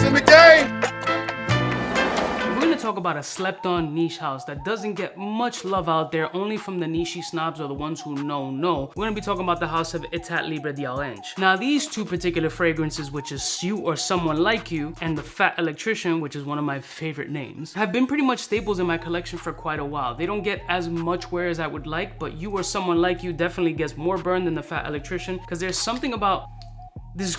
baddest in the game. We're gonna talk about a slept-on niche house that doesn't get much love out there, only from the niche snobs or the ones who know. We're gonna be talking about the house of Etat Libre d'Orange. Now, these two particular fragrances, which is You or Someone Like You, and the Fat Electrician, which is one of my favorite names, have been pretty much staples in my collection for quite a while. They don't get as much wear as I would like, but You or Someone Like You definitely gets more burn than the Fat Electrician, because there's something about this.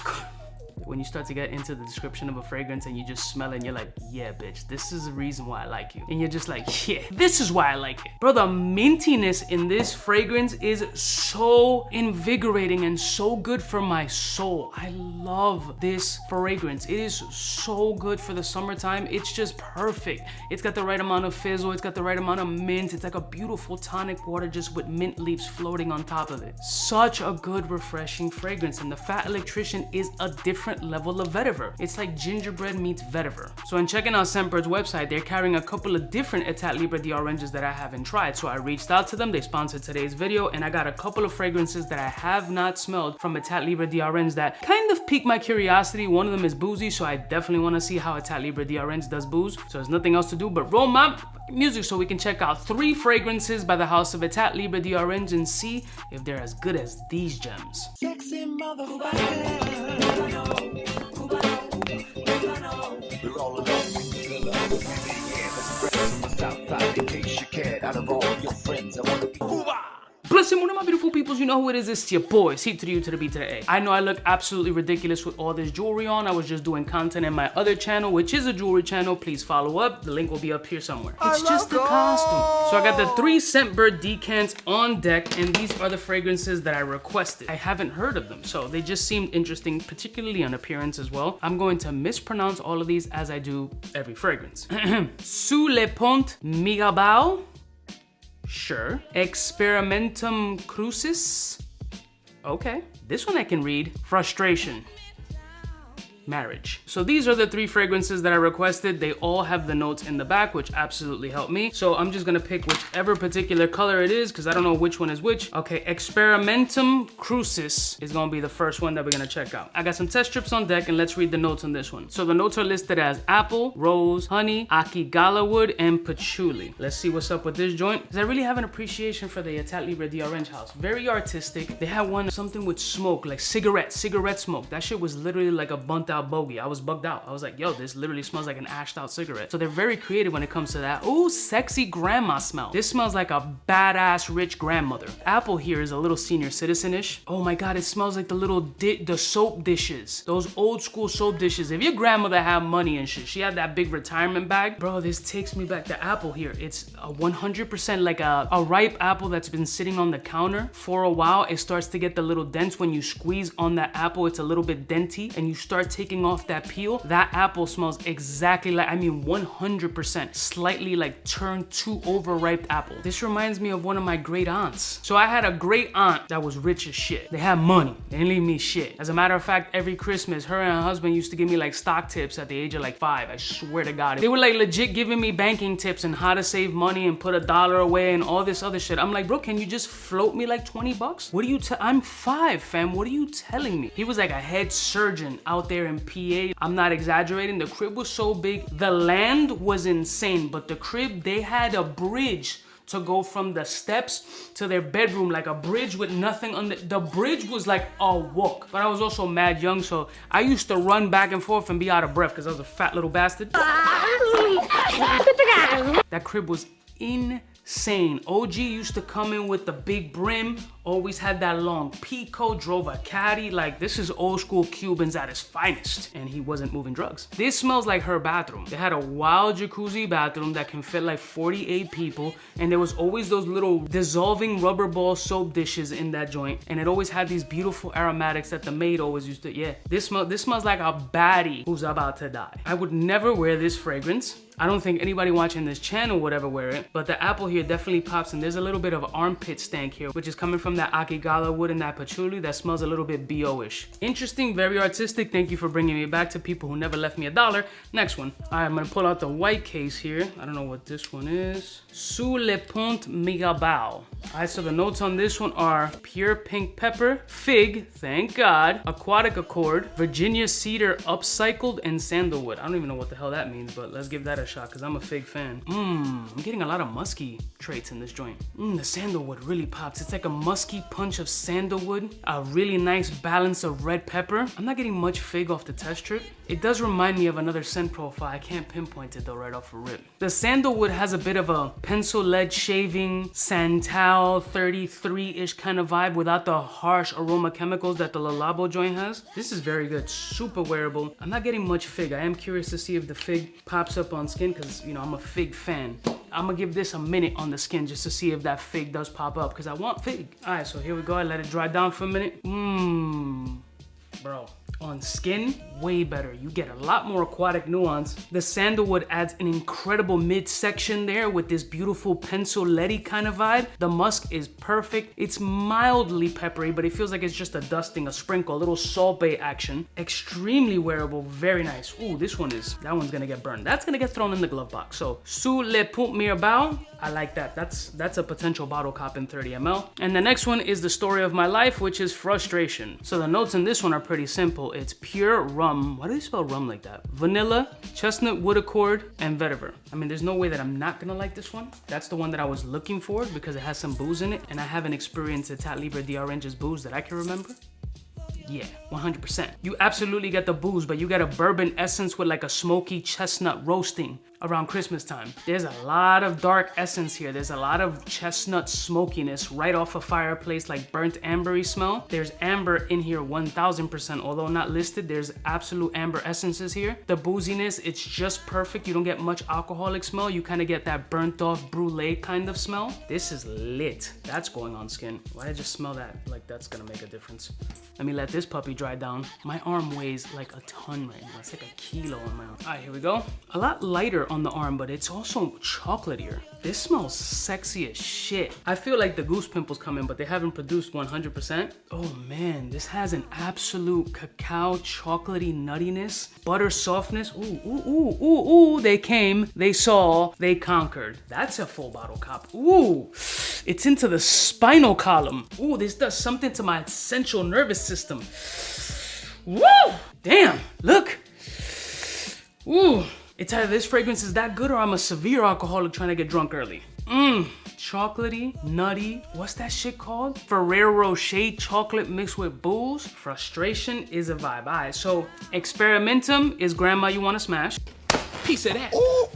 When you start to get into the description of a fragrance and you just smell it and you're like, yeah, bitch, this is the reason why I like you. And you're just like, yeah, this is why I like it. Bro, the mintiness in this fragrance is so invigorating and so good for my soul. I love this fragrance. It is so good for the summertime. It's just perfect. It's got the right amount of fizzle. It's got the right amount of mint. It's like a beautiful tonic water just with mint leaves floating on top of it. Such a good, refreshing fragrance. And the Fat Electrician is a different level of vetiver. It's like gingerbread meets vetiver. So in checking out Scentbird's website, they're carrying a couple of different Etat Libre d'Oranges that I haven't tried. So I reached out to them, they sponsored today's video, and I got a couple of fragrances that I have not smelled from Etat Libre d'Orange that kind of piqued my curiosity. One of them is boozy, so I definitely want to see how Etat Libre d'Orange does booze. So there's nothing else to do but roll my music so we can check out 3 fragrances by the house of Etat Libre d'Orange and see if they're as good as these gems. Sexy motherfucker. We're all alone in the love. Yeah, let's press on the south side in case you cared. Out of all your friends, I wanna be Blessing, one of my beautiful peoples, you know who it is, it's your boy, C to the U to the B to the A. I know I look absolutely ridiculous with all this jewelry on. I was just doing content in my other channel, which is a jewelry channel. Please follow up. The link will be up here somewhere. It's just a costume. So I got the 3 Scentbird decants on deck, and these are the fragrances that I requested. I haven't heard of them, so they just seemed interesting, particularly on appearance as well. I'm going to mispronounce all of these as I do every fragrance. Sous le Pont Mirabeau. Sure. Experimentum Crucis. Okay. This one I can read. Frustration. Marriage. So these are the 3 fragrances that I requested. They all have the notes in the back, which absolutely helped me. So I'm just gonna pick whichever particular color it is because I don't know which one is which. Okay, Experimentum Crucis is gonna be the first one that we're gonna check out. I got some test strips on deck and let's read the notes on this one. So the notes are listed as apple, rose, honey, akigala wood, and patchouli. Let's see what's up with this joint because I really have an appreciation for the Etat Libre d'Orange house. Very artistic. They had one, something with smoke, like cigarette smoke. That shit was literally like a bunt out bogey. I was bugged out. I was like, yo, this literally smells like an ashed out cigarette. So they're very creative when it comes to that. Ooh, sexy grandma smell. This smells like a badass rich grandmother. Apple here is a little senior citizen-ish. Oh my God, it smells like the little the soap dishes. Those old school soap dishes. If your grandmother had money and shit, she had that big retirement bag. Bro, this takes me back to apple here. It's a 100% like a ripe apple that's been sitting on the counter for a while. It starts to get the little dents when you squeeze on that apple. It's a little bit denty and you start taking off that peel. That apple smells exactly like, I mean 100%, slightly like turned to overripe apple. This reminds me of one of my great aunts. So I had a great aunt that was rich as shit. They had money. They didn't leave me shit. As a matter of fact, every Christmas, her and her husband used to give me like stock tips at the age of like 5. I swear to God. They were like legit giving me banking tips and how to save money and put $1 away and all this other shit. I'm like, bro, can you just float me like 20 bucks? What are you I'm 5, fam. What are you telling me? He was like a head surgeon out there in PA. I'm not exaggerating. The crib was so big. The land was insane, but the crib, they had a bridge to go from the steps to their bedroom, like a bridge with nothing on the bridge was like a walk. But I was also mad young, so I used to run back and forth and be out of breath because I was a fat little bastard. That crib was insane. OG used to come in with the big brim, always had that long Pico, drove a caddy. Like, this is old school Cubans at his finest, and he wasn't moving drugs. This smells like her bathroom. They had a wild jacuzzi bathroom that can fit like 48 people, and there was always those little dissolving rubber ball soap dishes in that joint, and it always had these beautiful aromatics that the maid always used to, yeah. This smells like a baddie who's about to die. I would never wear this fragrance. I don't think anybody watching this channel would ever wear it, but the apple here definitely pops, and there's a little bit of armpit stank here, which is coming from that akigala wood and that patchouli that smells a little bit BO-ish. Interesting, very artistic. Thank you for bringing me back to people who never left me $1. Next one. All right, I'm gonna pull out the white case here. I don't know what this one is. Sous le Pont Migabao. All right, so the notes on this one are pure pink pepper, fig, thank God, aquatic accord, Virginia cedar upcycled, and sandalwood. I don't even know what the hell that means, but let's give that a shot because I'm a fig fan. I'm getting a lot of musky traits in this joint. The sandalwood really pops. It's like a musky punch of sandalwood, a really nice balance of red pepper. I'm not getting much fig off the test strip. It does remind me of another scent profile. I can't pinpoint it though right off the rip. The sandalwood has a bit of a pencil lead shaving, Santal 33-ish kind of vibe without the harsh aroma chemicals that the Le Labo joint has. This is very good, super wearable. I'm not getting much fig. I am curious to see if the fig pops up on skin because, you know, I'm a fig fan. I'm gonna give this a minute on the skin just to see if that fig does pop up because I want fig. All right, so here we go. I let it dry down for a minute. Bro, on skin, way better. You get a lot more aquatic nuance. The sandalwood adds an incredible midsection there with this beautiful pencil leady kind of vibe. The musk is perfect. It's mildly peppery, but it feels like it's just a dusting, a sprinkle, a little Salt Bae action. Extremely wearable, very nice. Ooh, that one's gonna get burned. That's gonna get thrown in the glove box. So, Sous le Pont Migabao, I like that. That's a potential bottle cop in 30 ml. And the next one is the story of my life, which is frustration. So the notes in this one are pretty simple. It's pure rum. Why do they spell rum like that? Vanilla, chestnut wood accord, and vetiver. I mean, there's no way that I'm not gonna like this one. That's the one that I was looking for because it has some booze in it, and I haven't experienced Etat Libre d'Orange's booze that I can remember. Yeah, 100%. You absolutely get the booze, but you get a bourbon essence with like a smoky chestnut roasting around Christmas time. There's a lot of dark essence here. There's a lot of chestnut smokiness right off a fireplace, like burnt ambery smell. There's amber in here 1000%, although not listed. There's absolute amber essences here. The booziness, it's just perfect. You don't get much alcoholic smell. You kind of get that burnt off brulee kind of smell. This is lit. That's going on skin. Why did I just smell that? Like that's gonna make a difference. Let me let this puppy dry down. My arm weighs like a ton right now. It's like a kilo on my arm. All right, here we go. A lot lighter on the arm, but it's also chocolatier. This smells sexy as shit. I feel like the goose pimples come in, but they haven't produced 100%. Oh man, this has an absolute cacao chocolatey nuttiness, butter softness. Ooh, ooh, ooh, ooh, ooh. They came, they saw, they conquered. That's a full bottle cop. Ooh, it's into the spinal column. Ooh, this does something to my central nervous system. Woo! Damn, look. Ooh. It's either this fragrance is that good or I'm a severe alcoholic trying to get drunk early. Chocolatey, nutty, what's that shit called? Ferrero Rocher chocolate mixed with booze. Frustration is a vibe. All right, so Experimentum is grandma you wanna smash. Piece of that. Ooh.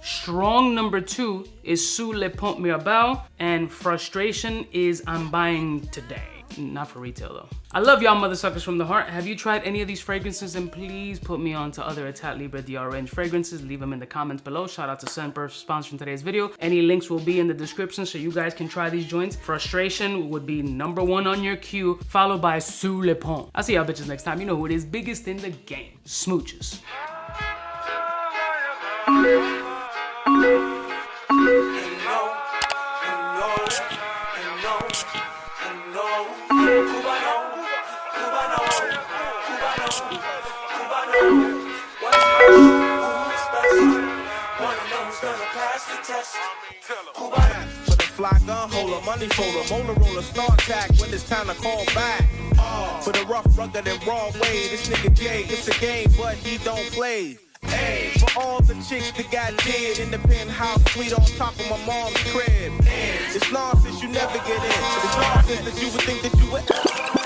Strong number 2 is Sous le Pont Migabao, and frustration is I'm buying today. Not for retail though. I love y'all mother suckers from the heart. Have you tried any of these fragrances? And please put me on to other Etat Libre d'Orange fragrances. Leave them in the comments below. Shout out to Semper for sponsoring today's video. Any links will be in the description so you guys can try these joints. Frustration would be number 1 on your queue, followed by Sous le Pont. I'll see y'all bitches next time. You know who it is, biggest in the game. Smooches. For the fly gun holder, money folder, molar roller, start tack when it's time to call back. For the rough, rugged, and raw way, this nigga Jay, it's a game, but he don't play. Hey, for all the chicks that got dead in the penthouse suite on top of my mom's crib. It's nonsense you never get in. It's nonsense that you would think that you would.